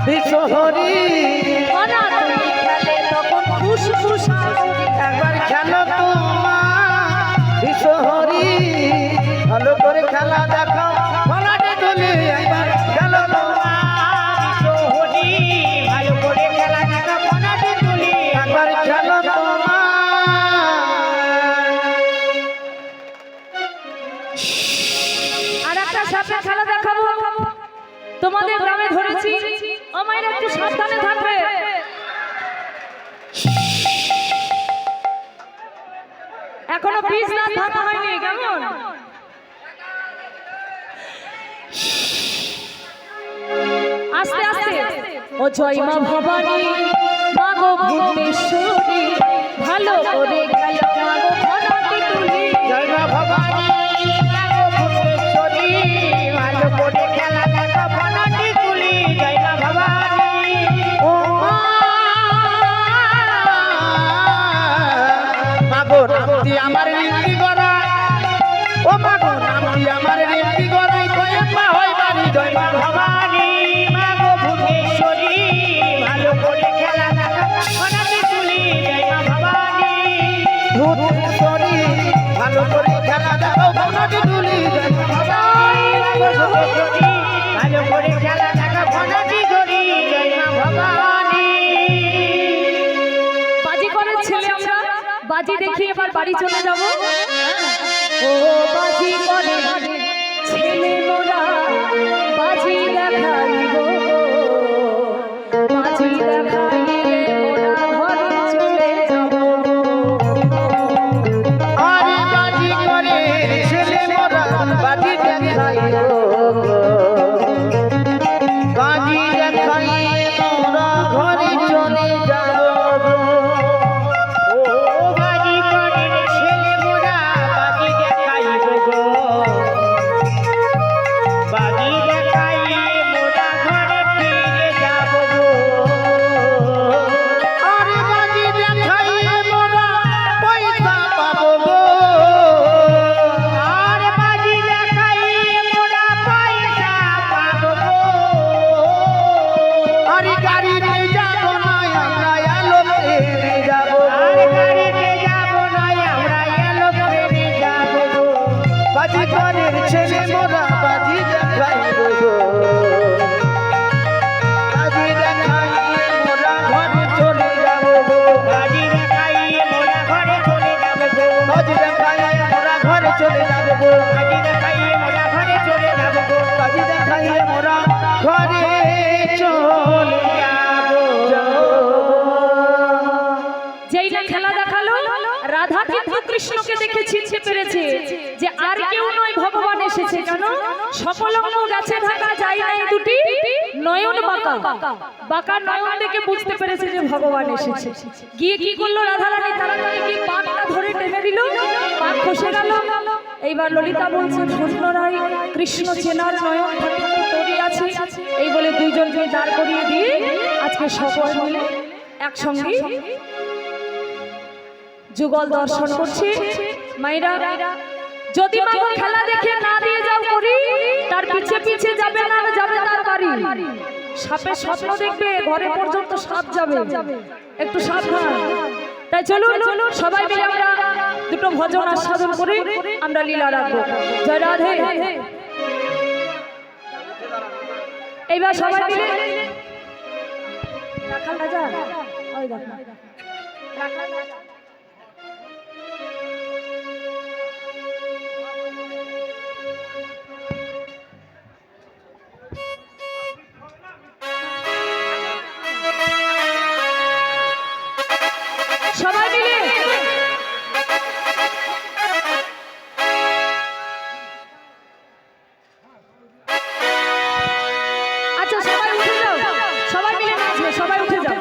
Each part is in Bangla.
বিশহরি মনা তুমি খেলে তখন ফুসফুস একবার খেলো তোমার বিশহরি ভালো করে খেলা দেখাও ফলাটে তুলি একবার খেলো বিশহরি ভালো করে খেলা দেখা ফলাটে তুলি একবার খেলো তোমার। আর একটা সাপের খেলা দেখাবো তোমাদের গ্রামে ধরেছি ও মায়ের একটু সাবধানে থাকবে এখনো পিস না ভাঙা হয়নি কেমন আস্তে আস্তে ও জয় মা ভবানী মা গো ভুবনেশ্বরী ভালো করে খেলো মা গো ঘনাটি তুলি জয় মা ভবানী মা গো ভুবনেশ্বরী ভালো করে খেলা দেখা ফলাটে তুলি জয় মা ভবানী ও মা মাগো নামটি আমার ঋদ্ধি গড়াই ও মাগো নামটি আমার ঋদ্ধি গড়াই কয়েকবার হয় বাড়ি জয় মা ভবানী মা গো ভুবনেশ্বরী ভালো করে খেলা দেখা ফলাটে তুলি জয় মা ভবানী ভুবনেশ্বরী ভালো করে খেলা দেখাও ঘনাটি তুলি জয় মা ভবানী। ভালো করে খেলা দেখা ফলাটে তুলি জয় মা ভবানী বাজি করার ছেলে আমরা বাজি দেখি এবার বাড়ি চলে যাব ও বাজি করে ছেলে মোরা বাজি দেখাইব বাজি দেখাইলে মোরা ঘরে চলে যাব আরে বাজি করে ছেলে মোরা বাজি দেখাই গো বাজি দেখাই মোরা ঘরে চলে যাব গো। ও বাজি করে ছেলে মোরা বাজি দেখাইব গো বাজি দেখাই মোরা ঘরে ফিরে যাব গো আরে বাজি দেখাই মোরা পয়সা পাবো গো আর বাজি দেখাই মোরা পয়সা পাবো গো আরে গাড়িতে যাবো না আমরা আলোতে যাবো আর গাড়িতে যাব না আমরা এলো ট্রেনে যাব গো বাজি করে ছেলে মোরা বাজি দেখাই গো বাজি দেখাই মোরা ঘরে চলে যাবো গো বাজি দেখাই মোরা ঘরে চলে যাব গো বাজি দেখাই মোরা ঘরে চলে যাবো গো বাজি দেখাই মোরা ঘরে চলে যাব গো বাজি দেখাই মোরা ঘরে চলে যাবো। যেই না খেলা দেখালো রাধা কিন্তু কৃষ্ণকে দেখে চিনতে পেরেছে যে আর কেউ নয় ভগবান এসেছে জানো সফলঙ্গ গাছে ঢাকা যায় না এই দুটি নয়ন বাঁকা বাঁকা নয়ন দেখে বুঝতে পেরেছে যে ভগবান এসেছে গিয়ে কি করলো রাধা রানী তাড়াতাড়ি গিয়ে পাকটা ধরে টেনে দিল পাক খসে গেল এইবার ললিতা বলছে ধন্য রায় কৃষ্ণ চেনার নয়ন তৈরি আছে এই বলে দুইজনকে দাঁড় করিয়ে দিয়ে আজকে সকল মিলে একসঙ্গে যুগল দর্শন করছে মাইরা যদি মাগো খেলা দেখে না দিয়ে যাও করি তার পিছে পিছে যাবে না যাবে তার বাড়ি সাপের স্বপ্ন দেখবে ঘরে পর্যন্ত সাপ যাবে একটু সাবধান তাই চলুন সবাই মিলে আমরা দুটো ভজন আস্বাদন করে আমরা লীলা রাখবো জয় রাধে এইবার সবাই মিলে রাখা রাজা ওই দেখো রাখা সবাই মিলে আচ্ছা সবাই উঠে যাও সবাই মিলে নাচবে সবাই উঠে যাও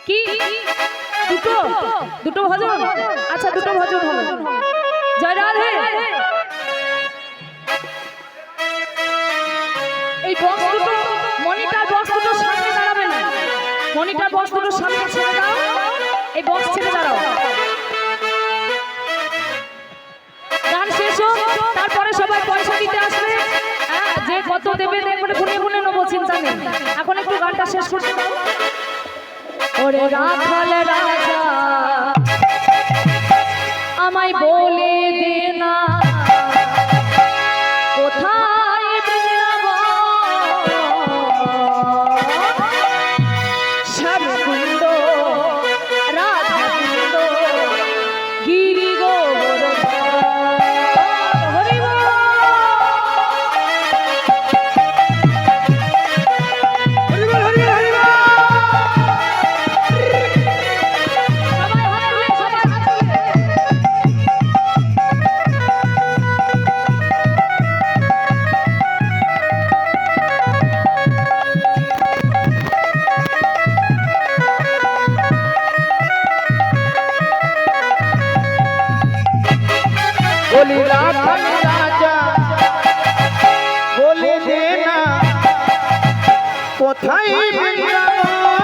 কি দুটো দুটো ভজন আচ্ছা দুটো ভজন হবে জয় রাধে এই বক্স দুটো মনিটর বক্স দুটো সামনে দাঁড়াবে না মনিটর বক্স দুটো সামনে ছেড়ে দাও এই বক্স ছেড়ে দাঁড়াও এসো, তারপরে সবাই পয়সা দিতে আসবে। হ্যাঁ, যে কত দেবে দেখবে গুনে গুনে নেবো, চিন্তা নেই। এখন একটু গানটা শেষ করতে দাও। ওরে রাখাল রাজা আমায় বলে দে না কোথায় শ্যামকুন্দ রাধাকুন্দ গিরি গোবর্ধন। হরি বল। সবাই হরি বল, সবাই বলি রাখাল রাজা বলে দে না কোথায় বৃন্দাবন।